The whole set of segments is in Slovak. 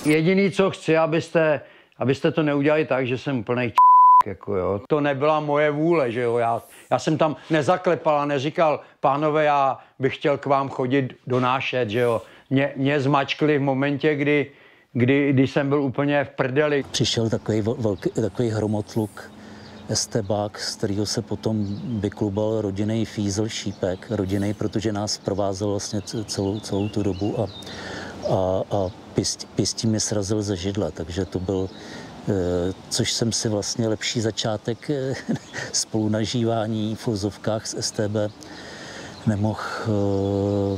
Jediný, co chci, abyste to neudělali tak, že jsem úplnej jako jo. To nebyla moje vůle, že jo. Já jsem tam nezaklepal a neříkal, pánové, já bych chtěl k vám chodit donášet, že jo. Mě zmačkli v momentě, kdy jsem byl úplně v prdeli. Přišel takový hromotluk, estébák, z kterého se potom vyklubal rodinný fízl Šípek. Rodinný, protože nás provázel vlastně celou tu dobu a pěstí mi srazil ze židle, takže to byl, což jsem si vlastně lepší začátek spolunažívání v uvozovkách s STB nemohl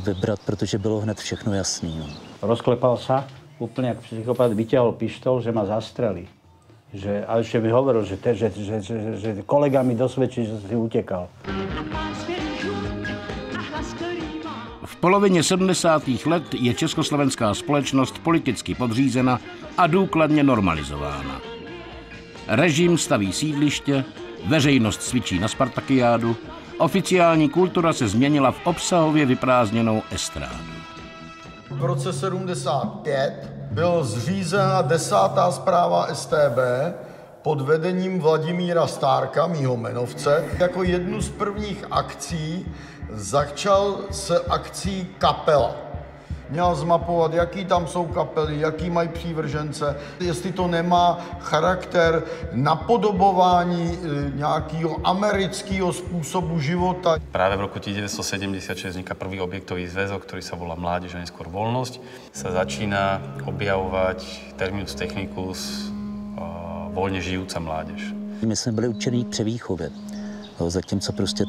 vybrat, protože bylo hned všechno jasný. No. Rozklepal sa, úplne ako psychopat, vyťahol pištol, že ma zastrelí. A ešte mi hovoril, že kolega mi dosvedčí, že si utekal. V polovině 70. let je československá společnost politicky podřízena a důkladně normalizována. Režim staví sídliště, veřejnost cvičí na Spartakiádu, oficiální kultura se změnila v obsahově vyprázdněnou estrádu. V roce 75 byla zřízena 10. správa STB pod vedením Vladimíra Stárka, mýho jmenovce. Jako jednu z prvních akcí začal s akcí Kapela. Měl zmapovat, jaký tam jsou kapely, jaký mají přívržence, jestli to nemá charakter napodobování nějakého amerického způsobu života. Práve v roku 1976 vzniká prvý objektový zväzok, ktorý sa volá Mládež a neskôr Voľnosť. Sa začína objavovať terminus technicus voľne žijúca mládež. My jsme byli učení k převýchově. Zatímco prostě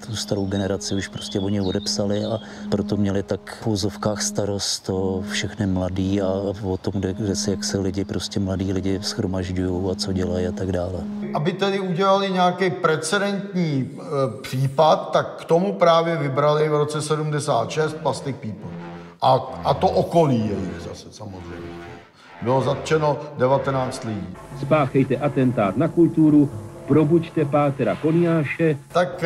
tu starou generaci už prostě oni odepsali a proto měli tak v úzovkách starost o všechny mladý a o tom, jak se lidi, prostě mladí lidi shromažďují a co dělají a tak dále. Aby tedy udělali nějaký precedentní případ, tak k tomu právě vybrali v roce 76 Plastic People. A to okolí jejich zase samozřejmě. Bylo zatčeno 19 lidí. Spáchejte atentát na kulturu, probuďte pátera Koniáše. Tak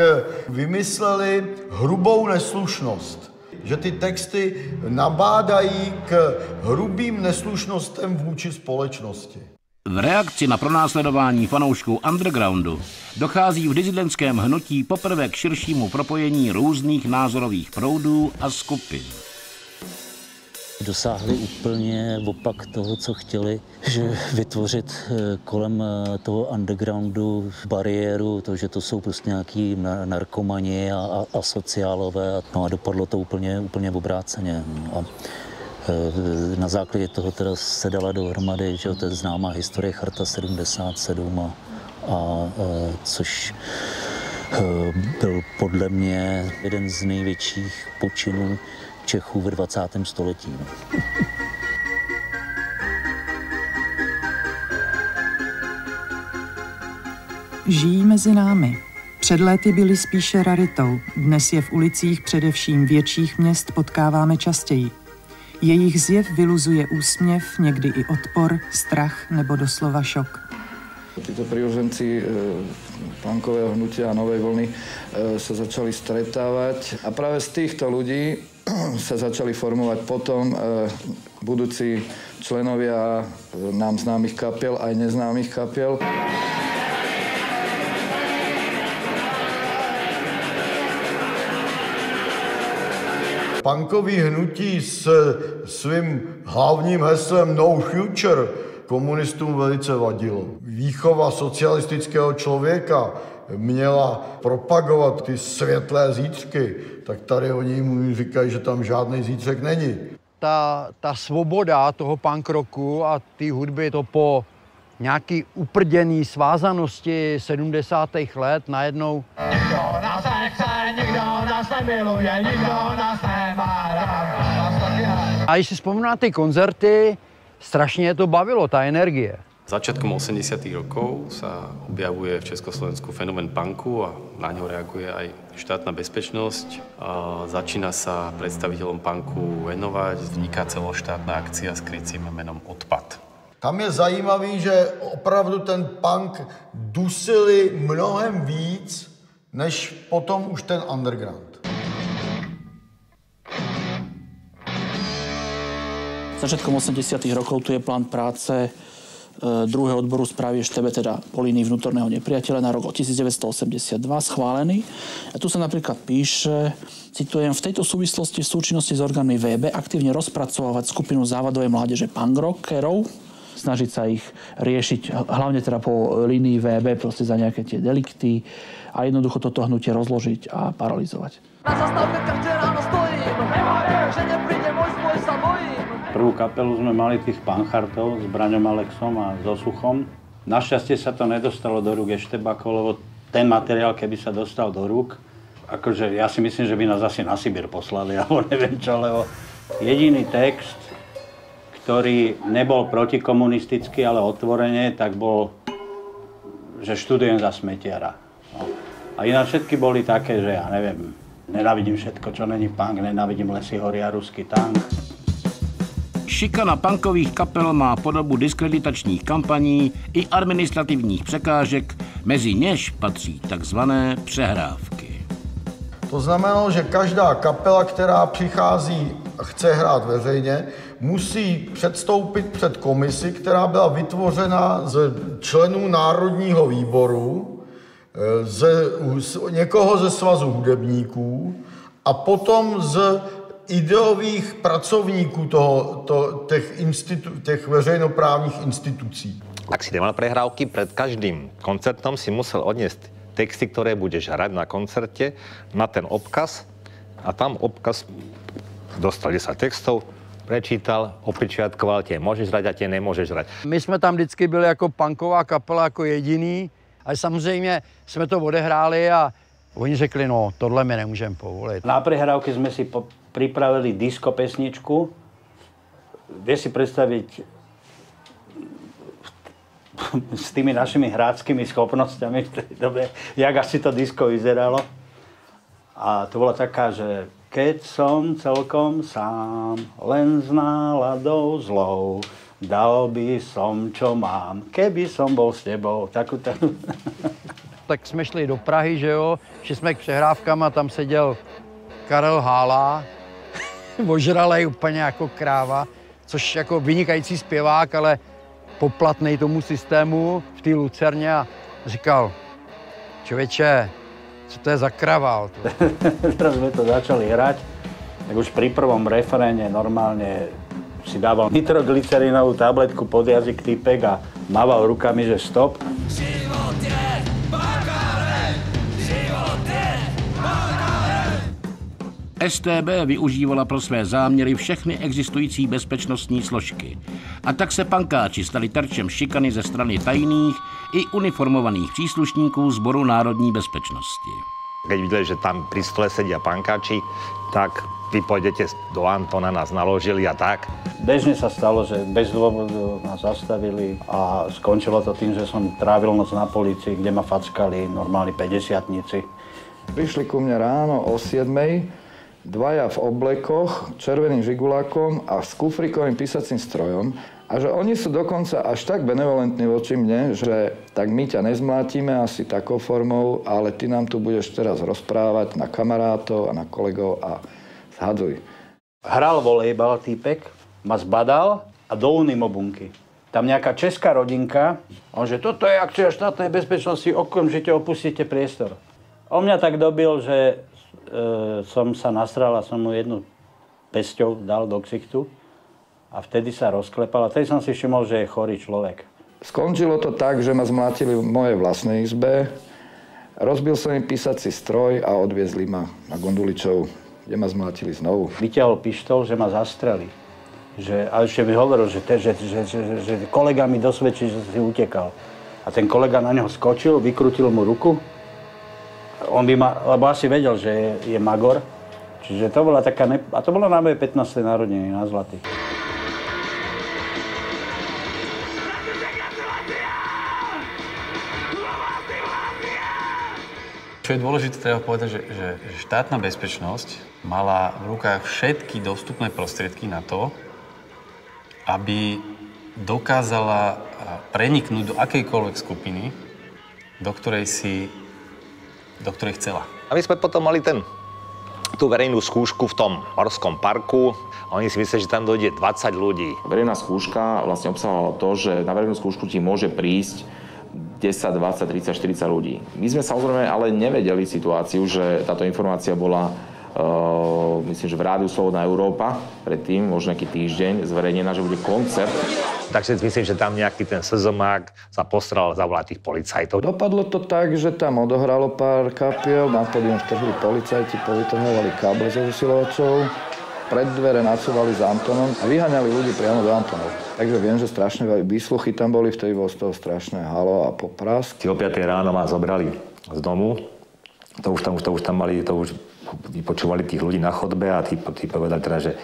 vymysleli hrubou neslušnost, že ty texty nabádají k hrubým neslušnostem vůči společnosti. V reakci na pronásledování fanoušků undergroundu dochází v disidentském hnutí poprvé k širšímu propojení různých názorových proudů a skupin. Dosáhli úplně opak toho, co chtěli, že vytvořit kolem toho undergroundu bariéru, to, že to jsou prostě nějaký narkomani a sociálové. No a dopadlo to úplně obráceně. A na základě toho teda se dala dohromady, že to je známá historie Charta 77, což byl podle mě jeden z největších počinů Čechů ve 20. století. Žijí mezi námi. Před léty byli spíše raritou. Dnes je v ulicích především větších měst potkáváme častěji. Jejich zjev vyluzuje úsměv, někdy i odpor, strach nebo doslova šok. Títo prívrženci punkového hnutia a novej vlny sa začali stretávať a práve z týchto ľudí sa začali formovať potom budúci členovia nám známych kapiel aj neznámych kapiel. Punkový hnutí s svým hlavním heslem No Future komunistům velice vadilo. Výchova socialistického člověka měla propagovat ty světlé zítřky, tak tady oni jim říkají, že tam žádný zítřek není. Ta svoboda toho punk rocku a té hudby, to po nějaký uprděný svázanosti 70. let najednou... Nikdo nás nechce, nikdo nás nemiluje, nikdo nás nemá rád. A když si vzpomínám na ty koncerty, strašně to bavilo, tá energie. Začiatkom 80. rokov sa objavuje v Československu fenomén punku a na ňo reaguje aj štátna bezpečnosť. Začína sa predstaviteľom punku venovať, vzniká celoštátna akcia s krycím menom Odpad. Tam je zajímavý, že opravdu ten punk dusili mnohem víc, než potom už ten underground. Začiatkom 80. rokov tu je plán práce druhého odboru správy ŠTB, teda po línii vnútorného nepriateľa na rok 1982 schválený. A tu sa napríklad píše, citujem, v tejto súvislosti v súčinnosti s orgánmi VB aktívne rozpracovávať skupinu závadovej mládeže punkrockerov, snažiť sa ich riešiť, hlavne teda po línii VB, proste za nejaké tie delikty a jednoducho toto hnutie rozložiť a paralizovať. Na zastávke každé ráno stojím, že nepríde môj spoj, sa bojím. Prvú kapelu sme mali tých panchartov s Braňom Alexom a so Suchom. Našťastie sa to nedostalo do rúk eštebakov, lebo ten materiál, keby sa dostal do rúk, akože ja si myslím, že by nás asi na Sibír poslali, alebo neviem čo, lebo jediný text, ktorý nebol protikomunistický, ale otvorene, tak bol, že študujem za smetiara. No. A ináč všetky boli také, že ja neviem, nenávidím všetko, čo není punk, nenávidím lesy, hory a ruský tank. Šikana punkových kapel má podobu diskreditačních kampaní i administrativních překážek, mezi něž patří takzvané přehrávky. To znamenalo, že každá kapela, která přichází a chce hrát veřejně, musí předstoupit před komisi, která byla vytvořena z členů Národního výboru, někoho ze svazu hudebníků a potom z ideových pracovníků těch veřejnoprávních institucí. Ak si nemal prehrávky, pred každým koncertom si musel odniesť texty, ktoré budeš hrať na koncerte, na ten obkaz a tam obkaz dostal 10 textov, prečítal, opečiatkoval, tie môžeš hrať a tie nemôžeš hrať. My jsme tam vždycky byli jako punková kapela, jako jediný, ale samozřejmě jsme to odehráli a oni řekli, no tohle my nemůžeme povolit. Na prehrávky sme si pripravili disco pesničku. Vieš si predstaviť s tými našimi hráčskými schopnosťami v tej dobe, jak asi to disco vyzeralo. A to bola taká, že keď som celkom sám, len s náladou zlou, dal by som, čo mám, keby som bol s tebou. Tak jsme šli do Prahy, že jo, šli jsme k přehrávkám a tam seděl Karel Hála, ožralej úplně jako kráva, což jako vynikající zpěvák, ale poplatnej tomu systému v té Lucerně a říkal, člověče, co to je za kravál? Teraz sme to začali hrať, tak už pri prvom refréne normálne si dával nitroglycerinovú tabletku pod jazyk týpek a mával rukami, že stop. StB využívala pro své záměry všechny existující bezpečnostní složky. A tak se pankáči stali terčem šikany ze strany tajných i uniformovaných příslušníků Sboru národní bezpečnosti. Keď videli, že tam pri stole sedia pankáči, tak vy pôjdete do Antona, nás naložili a tak. Bežne sa stalo, že bez dôvodu nás zastavili a skončilo to tým, že som trávil noc na polícii, kde ma fackali normálni 50-tnici. Prišli ku mne ráno o 7:00, dvaja v oblekoch, červeným žigulákom a s kufrikovým písacím strojom. A že oni sú dokonca až tak benevolentní voči mne, že tak my ťa nezmlátime asi takou formou, ale ty nám tu budeš teraz rozprávať na kamarátov a na kolegov a zhaduj. Hral volejbal týpek, ma zbadal a do unimobunky. Tam nejaká česká rodinka, on že toto je akcia štátnej bezpečnosti, okamžite opustíte priestor. On mňa tak dobil, že som sa nasral a som mu jednu pesťou dal do ksichtu. A vtedy sa rozklepal a vtedy som si všimol, že je chorý človek. Skončilo to tak, že ma zmlátili v mojej vlastnej izbe, rozbil som im písací stroj a odviezli ma na Gunduličov, kde ma zmlátili znovu. Vyťahol pištol, že ma zastreli. Ale ešte mi hovoril, že kolega mi dosvedčí, že si utekal. A ten kolega na neho skočil, vykrutil mu ruku. On by ma, lebo asi vedel, že je magor. Čiže to bola taká, a to bolo na moje 15. narodeniny na Zlatý. Čo je dôležité, treba povedať, že štátna bezpečnosť mala v rukách všetky dostupné prostriedky na to, aby dokázala preniknúť do akejkoľvek skupiny, do ktorej chcela. A my sme potom mali ten tú verejnú skúšku v tom morskom parku. Oni si myslia, že tam dojde 20 ľudí. Verejná skúška vlastne obsahovala to, že na verejnú skúšku ti môže prísť 10, 20, 30, 40 ľudí. My sme samozrejme ale nevedeli situáciu, že táto informácia bola, myslím, že v rádiu Slobodná Európa, predtým, možno nejaký týždeň, zverejnená, že bude koncert. Takže myslím, že tam nejaký ten sezomák sa postral zavolať tých policajtov. Dopadlo to tak, že tam odohralo pár kapiel, na pódium vtrhli policajti, povytrhovali káble zo zesilovačov, pred dvere nacúvali s Antonom a vyháňali ľudí priamo do Antonov. Takže viem, že strašné výsluchy tam boli, vtedy bolo z toho strašné halo a poprask. O 5 ráno ma zobrali z domu, to už tam mali, to už vypočúvali tých ľudí na chodbe a tí povedali teda, že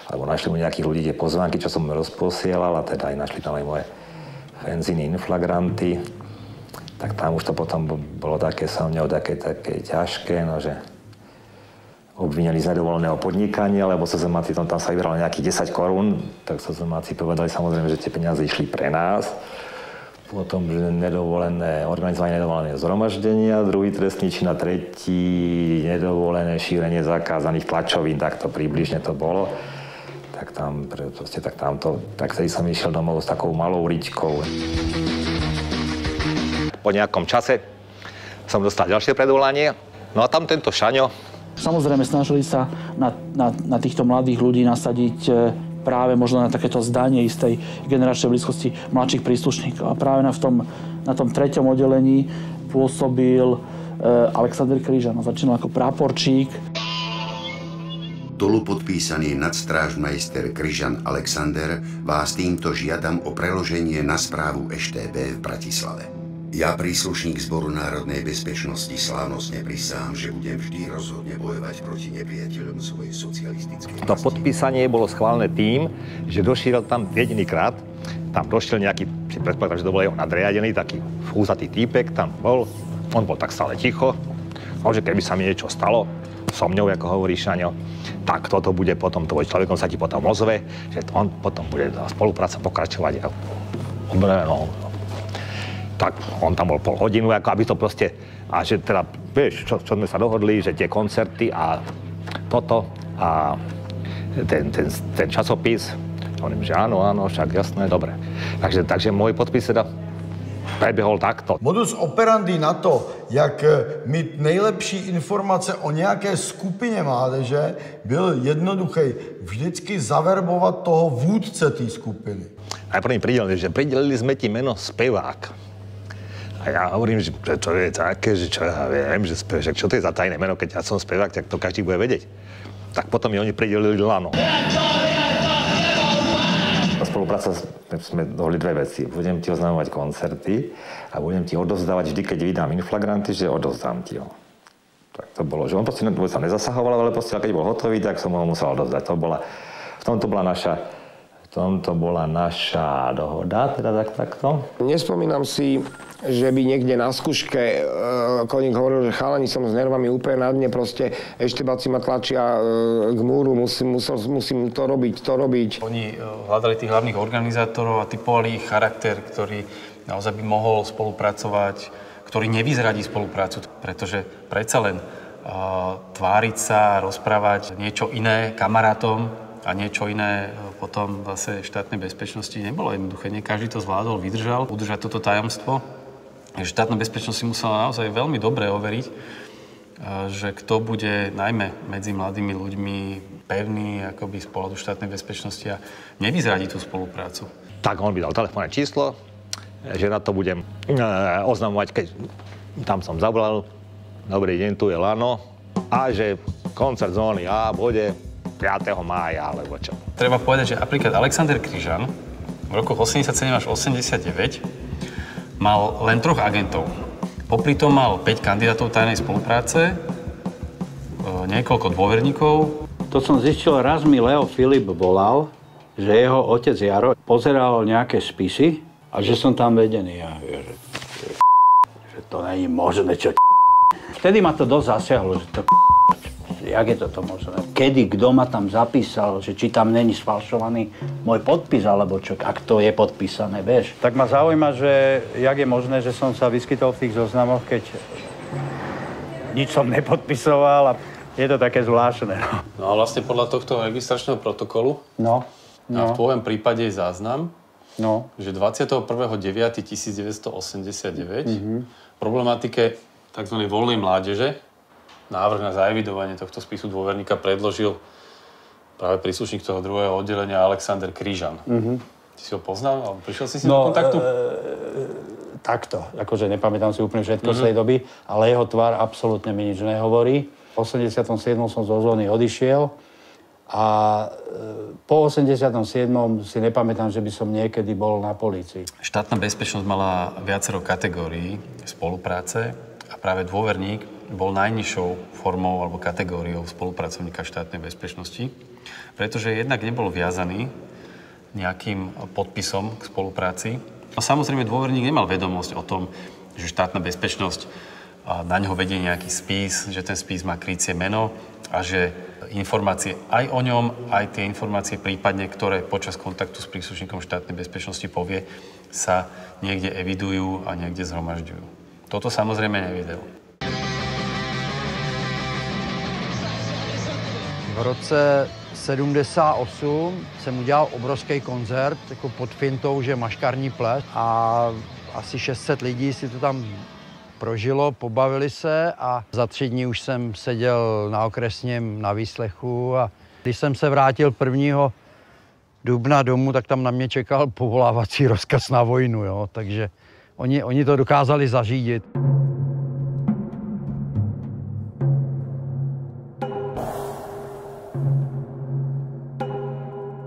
alebo našli mu nejakých ľudí, tie pozvánky, čo som rozposielal a teda aj našli tam aj moje fenziny inflagranty. Tak tam už to potom bolo také so mňou, také ťažké, no že obvinili z nedovoleného podnikania, lebo sozemáci tam sa vybralo nejakých 10 korún, tak sozemáci povedali samozrejme, že tie peniaze išli pre nás. Potom, že organizovanie nedovolené zhromaždenia, druhý trestný čin a tretí nedovolené šírenie zakázaných tlačovín, tak to približne to bolo. Tak vtedy som išiel domov s takou malou ričkou. Po nejakom čase som dostal ďalšie predvolanie, no a tam tento Šaňo. Samozrejme, snažili sa na týchto mladých ľudí nasadiť práve možno na takéto zdanie istej generačnej blízkosti mladších príslušníkov. A práve na tom 3. oddelení pôsobil Alexander Kryžan. Začínal ako praporčík. Dolu podpísaný nadstrážmajster Kryžan Alexander vás týmto žiadam o preloženie na správu EŠTB v Bratislave. Ja, príslušník Zboru národnej bezpečnosti, slávnostne prisahám, že budem vždy rozhodne bojovať proti nepriateľom svojej socialistickej... To podpísanie bolo schválené tým, že došiel tam jedinýkrát, tam došiel nejaký, si predpokladám, že to bol jeho nadriadený, taký fúzatý týpek, tam bol, on bol tak stále ticho, že keby sa mi niečo stalo, so mňou, ako hovorí Šaňo, tak toto bude potom, tvoj človekom sa ti potom ozve, že on potom bude spolupráca pokračovať. Tak on tam bol pol hodinu, ako aby to proste, a že teda, vieš, čo sme sa dohodli, že tie koncerty a toto a ten časopis, hovorím, že áno, však jasné, dobre. Takže môj podpis teda preběhol takto. Modus operandi na to, jak mít nejlepší informace o nějaké skupině mládeže, byl jednoduchý. Vždycky zaverbovat toho vůdce té skupiny. Najprv mi pridelili sme ti meno spevák. A ja hovorím, že to je také, že čo ja viem, že spevák, čo to je za tajné meno, keď ja som spevák, tak to každý bude vedieť. Tak potom mi oni pridelili Lano. Spolupráca sme dohodli dve veci. Budem ti oznamovať koncerty a budem ti odovzdávať vždy, keď vydám inflagranty, že odovzdám ti ho. Tak to bolo, že on proste sa nezasahoval, ale proste, keď bol hotový, tak som ho musel odovzdať. V tomto bola naša dohoda, teda takto. Nespomínam si, že by niekde na skúške Koník hovoril, že chalani, som s nervami úplne na dne, proste eštebáci ma tlačia k múru, musím to robiť. Oni hľadali tých hlavných organizátorov a typovali ich charakter, ktorý naozaj by mohol spolupracovať, ktorý nevyzradí spoluprácu, pretože predsa len tváriť sa, rozprávať niečo iné kamarátom a niečo iné potom zase štátnej bezpečnosti nebolo jednoduché. Nie každý to zvládol, vydržal, udržať toto tajomstvo. Štátna bezpečnosť si musela naozaj veľmi dobre overiť, že kto bude najmä medzi mladými ľuďmi pevný akoby z pohľadu štátnej bezpečnosti a nevyzradí tú spoluprácu. Tak on by dal telefónne číslo, že na to budem oznamovať, keď tam som zavolal, dobrý deň, tu je Lano, a že koncert zóny A bude 5. mája, alebo čo. Treba povedať, že napríklad Alexander Kryžan v rokoch 87 až 89 mal len 3 agentov. Popri tom mal 5 kandidátov tajnej spolupráce, niekoľko dôverníkov. To som zistil, raz mi Leo Filip volal, že jeho otec Jaro pozeral nejaké spisy a že som tam vedený. Ja, že to není možné, čo Vtedy ma to dosť zasiahlo, že to jak je toto možné? Kedy, kto ma tam zapísal, že či tam není sfalšovaný môj podpis, alebo čo, ak to je podpísané, vieš. Tak ma zaujíma, že jak je možné, že som sa vyskytol v tých zoznamoch, keď nič som nepodpisoval a Je to také zvláštne. No a vlastne podľa tohto registračného protokolu a v tvojom prípade je záznam, že 21.9.1989 problematike tzv. Voľnej mládeže návrh na zaevidovanie tohto spisu dôverníka predložil práve príslušník toho druhého oddelenia Alexander Kryžan. Ty si ho poznal? Alebo prišiel si do kontaktu? Takto. Akože nepamätám si úplne všetko z tej doby, ale jeho tvár absolútne mi nič nehovorí. V 87. som zo zóny odišiel a po 87. si nepamätám, že by som niekedy bol na polícii. Štátna bezpečnosť mala viacero kategórií spolupráce a práve dôverník bol najnižšou formou alebo kategóriou spolupracovníka štátnej bezpečnosti, pretože jednak nebol viazaný nejakým podpisom k spolupráci. A samozrejme dôverník nemal vedomosť o tom, že štátna bezpečnosť na ňo vedie nejaký spis, že ten spis má krycie meno a že informácie aj o ňom, aj tie informácie prípadne, ktoré počas kontaktu s príslušníkom štátnej bezpečnosti povie, sa niekde evidujú a niekde zhromažďujú. Toto samozrejme nevedel. V roce 78 jsem udělal obrovský koncert jako pod fintou, že maškarní ples a asi 600 lidí si to tam prožilo, pobavili se a za 3 dní už jsem seděl na okresním na výslechu a když jsem se vrátil 1. dubna domů, tak tam na mě čekal povolávací rozkaz na vojnu, jo? Takže oni to dokázali zařídit.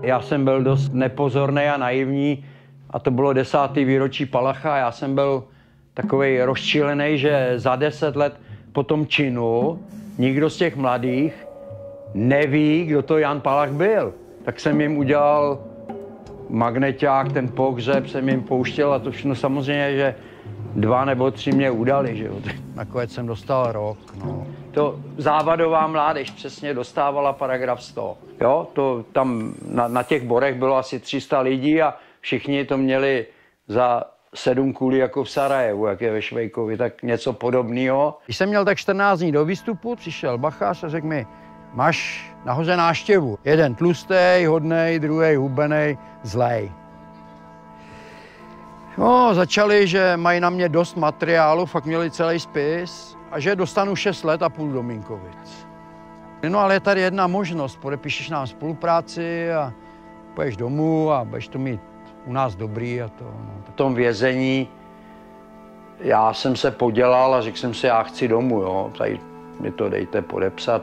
Já jsem byl dost nepozorný a naivní a to bylo 10. výročí Palacha. Já jsem byl takovej rozčilený, že za 10 let po tom činu nikdo z těch mladých neví, kdo to Jan Palach byl. Tak jsem jim udělal magneťák, ten pohřeb jsem jim pouštěl a to všechno samozřejmě, že 2 nebo 3 mě udali, že jo. Nakonec jsem dostal rok, no. To závadová mládež přesně dostávala paragraf 100. Jo, to tam na těch borech bylo asi 300 lidí a všichni to měli za 7 kulí jako v Sarajevu, jak je ve Švejkovi, tak něco podobného. Když jsem měl tak 14 dní do výstupu, přišel bachař a řekl mi, máš nahoře návštěvu. Jeden tlustý, hodnej, druhý hubenej, zlej. No, začali, že mají na mě dost materiálu, fakt měli celý spis a že dostanu 6 let a půl do Minkovic. No ale je tady jedna možnost, podepíšeš nám spolupráci a půjdeš domů a budeš to mít u nás dobrý a to. No. V tom vězení já jsem se podělal a řekl jsem si, já chci domů, jo, tady mi to dejte podepsat.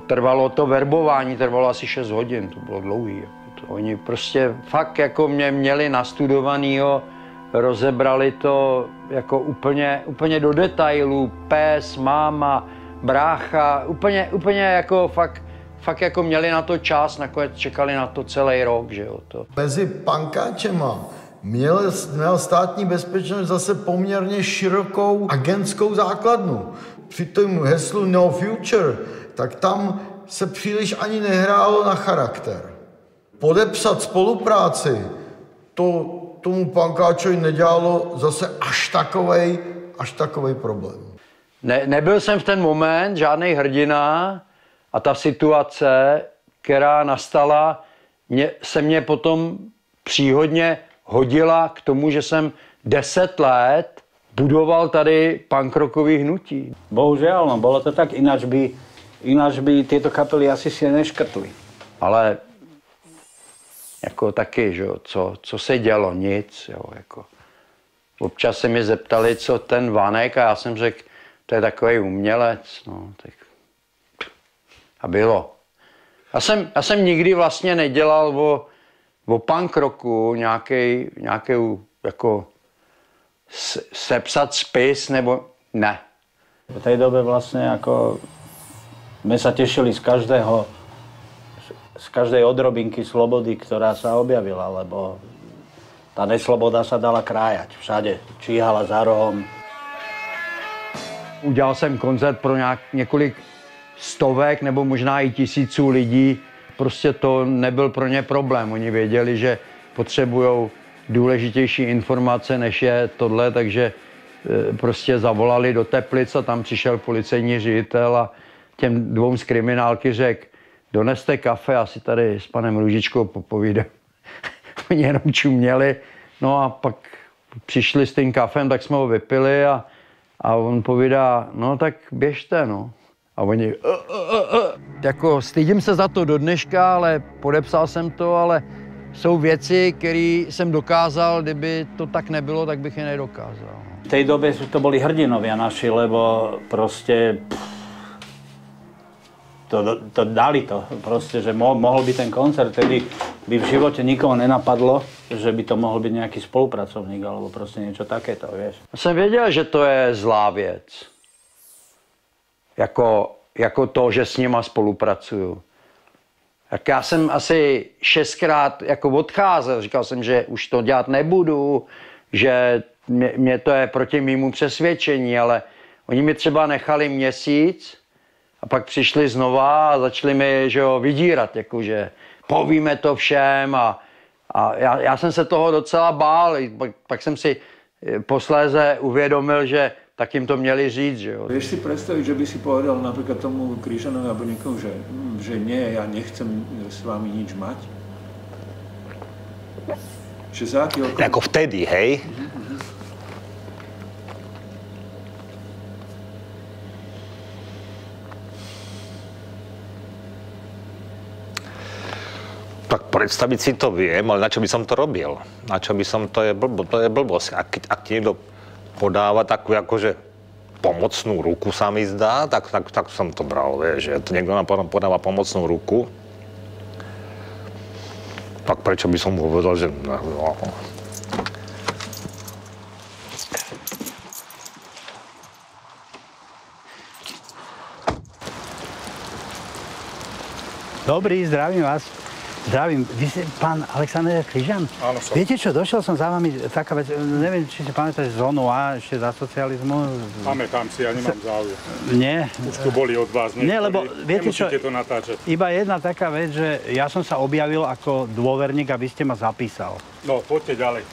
Trvalo to verbování, trvalo asi 6 hodin, to bylo dlouhý. Oni prostě fakt jako mě měli nastudovanýho, rozebrali to jako úplně do detailů, pes, máma, brácha, úplně jako fakt jako měli na to čas, nakonec čekali na to celý rok, že jo. To. Mezi pankáčema měl státní bezpečnost zase poměrně širokou agentskou základnu. Při tom heslu No Future, tak tam se příliš ani nehrálo na charakter. Podepsat spolupráci, to tomu pankáčovi nedělalo zase až takovej problém. Nebyl jsem v ten moment žádný hrdina a ta situace, která nastala, se mě potom příhodně hodila k tomu, že jsem 10 let budoval tady punkrockový hnutí. Bohužiaľ, no bolo to tak, ináč by tieto kapely asi si neškrtli. Ale jako taky, že jo, co se dělo, nic, jo, jako. Občas se mi zeptali, co ten Vanek, a já jsem řekl, to je takový umělec, no, tak. A bylo. Já jsem nikdy vlastně nedělal o punk rocku nějakou jako sepsat spis, nebo ne. V tej dobe vlastne ako sme sa tešili z každej odrobinky slobody, ktorá sa objavila, lebo tá nesloboda sa dala krájať. Všade číhala za rohom. Udělal jsem koncert pro několik stovek nebo možná i 1000 lidí. Prostě to nebyl pro ně problém. Oni věděli, že potřebují důležitější informace, než je tohle, takže prostě zavolali do Teplic a tam přišel policejní ředitel a těm dvou z kriminálky řekl, doneste kafe, já si tady s panem Růžičkou popovídám. Oni jenom čuměli, no a pak přišli s tím kafem, tak jsme ho vypili a on povídá, no tak běžte, no. A oni, jako stydím se za to do dneška, ale podepsal jsem to, ale jsou věci, které jsem dokázal, kdyby to tak nebylo, tak bych je nedokázal. V tej dobe to boli hrdinovia naši, lebo proste to dali to, proste, že mohol by ten koncert, tedy by v živote nikoho nenapadlo, že by to mohol byť nejaký spolupracovník, alebo proste niečo takéto, vieš. Já jsem věděl, že to je zlá věc. Jako to, že s nima spolupracuju. Tak já jsem asi 6krát jako odcházel, říkal jsem, že už to dělat nebudu, že mě to je proti mému přesvědčení, ale oni mi třeba nechali měsíc a pak přišli znova a začali mi, že jo, vydírat, jakože povíme to všem a já jsem se toho docela bál, pak jsem si posléze uvědomil, že tak jim to měli říct, že jo. Vieš si predstaviť, že by si povedal napríklad tomu Kryžanovi alebo niekomu, že nie, ja nechcem s vami nič mať? Že za aký okolí? Ako vtedy, hej? Tak predstaviť si to viem, ale na čo by som to robil? Na čo by som, to je blbosť. Ak ti niekto podáva takú akože pomocnú ruku, sa mi zdá, tak som to bral, vieš, že to niekto nám podáva pomocnú ruku. Tak prečo by som mu povedal, že no. Dobrý, zdravím vás. Zdravím. Vy ste pán Alexander Kryžan? Áno, som. Viete čo, došiel som za vami, taká vec, neviem, či si pamätáš zónu A ešte za socializmu? Pamätám si, ja nemám záujem. Nie. Už tu boli od vás niektorí. Nie, lebo viete čo, nemusíte to natáčať. Iba jedna taká vec, že ja som sa objavil ako dôverník a vy ste ma zapísal. No, poďte ďalej.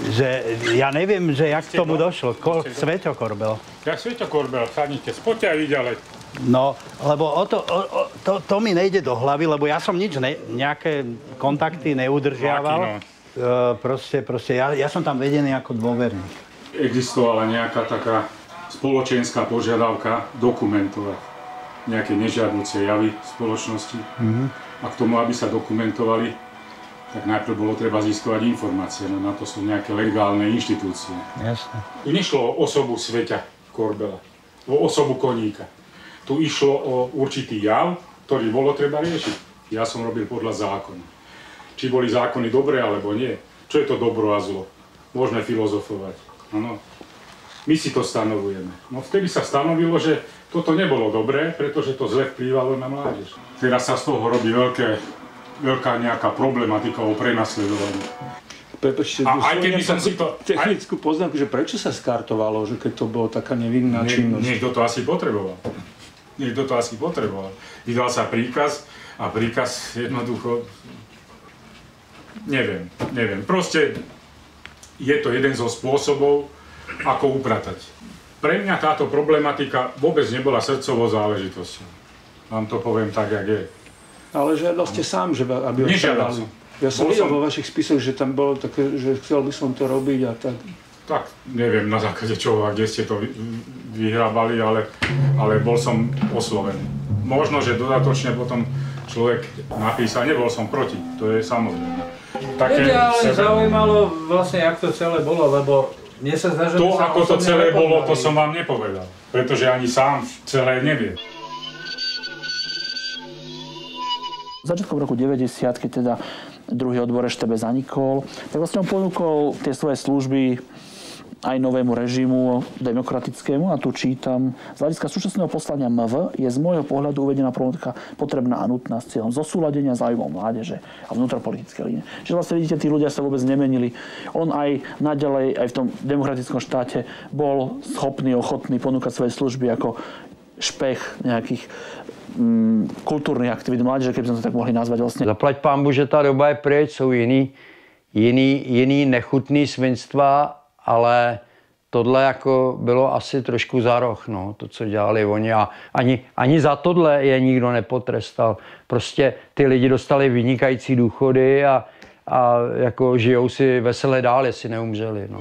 Že ja neviem, že jak k tomu došlo. Sveťo Korbel. Ja Sveťo Korbel, sadnite, poďte aj vy ďalej. No, lebo to mi nejde do hlavy, lebo ja som nič, nejaké kontakty neudržiaval. Proste, ja som tam vedený ako dôverník. Existovala nejaká taká spoločenská požiadavka dokumentovať nejaké nežiaduce javy v spoločnosti. A k tomu, aby sa dokumentovali, tak najprv bolo treba získovať informácie, no na to sú nejaké legálne inštitúcie. Jasne. Tu nešlo o osobu Sveťa Korbela, o osobu Koníka. Tu išlo o určitý jav, ktorý bolo treba riešiť. Ja som robil podľa zákona. Či boli zákony dobré, alebo nie. Čo je to dobro a zlo? Môžeme filozofovať. Áno. My si to stanovujeme. No vtedy sa stanovilo, že toto nebolo dobré, pretože to zle vplývalo na mládež. Teraz sa z toho robí veľká nejaká problematika o prenasledovaní. Prepočte, aj keby som si to... Technickú poznámku, že prečo sa skartovalo, že keď to bolo taká nevinná činnosť? Niekto to asi potreboval. Vydal sa príkaz a príkaz jednoducho... Neviem. Proste je to jeden zo spôsobov, ako upratať. Pre mňa táto problematika vôbec nebola srdcovou záležitosťou. Vám to poviem tak, jak je. Ale žiadal ste sám, že aby ho nežiadal som. Ja som videl vo vašich spisoch, že tam bolo také, že chcel by som to robiť a tak. Tak, neviem na základe čoho a kde ste to vyhrábali, ale bol som oslovený. Možno, že dodatočne potom človek napísal, nebol som proti, to je samozrejme. Ale zaujímalo vlastne, jak to celé bolo, lebo mne sa zdá, že... To, ako to celé bolo, to som vám nepovedal, pretože ani sám celé nevie. Začiatkom roku 90, keď teda druhý odbor EŠTB zanikol, tak vlastne on ponúkol tie svoje služby aj novému režimu demokratickému, a tu čítam: z hľadiska súčasného poslania MV je z môjho pohľadu uvedená problematika potrebná a nutná s cieľom zosúladenia záujmov mládeže a vnútropolitické línie. Čiže vlastne vidíte, tí ľudia sa vôbec nemenili. On aj naďalej, aj v tom demokratickom štáte bol schopný, ochotný ponúkať svoje služby ako špech nejakých kultúrnych aktivít mládeže, keby sme to tak mohli nazvať vlastne. Zaplať pánbu, že tá doba je pryč, sú jiný nechutný svinstva, ale tohle jako bylo asi trošku za roh, no, to, co dělali oni. A ani za tohle je nikdo nepotrestal. Prostě ty lidi dostali vynikající důchody a jako žijou si veselé dál, jestli neumřeli. No.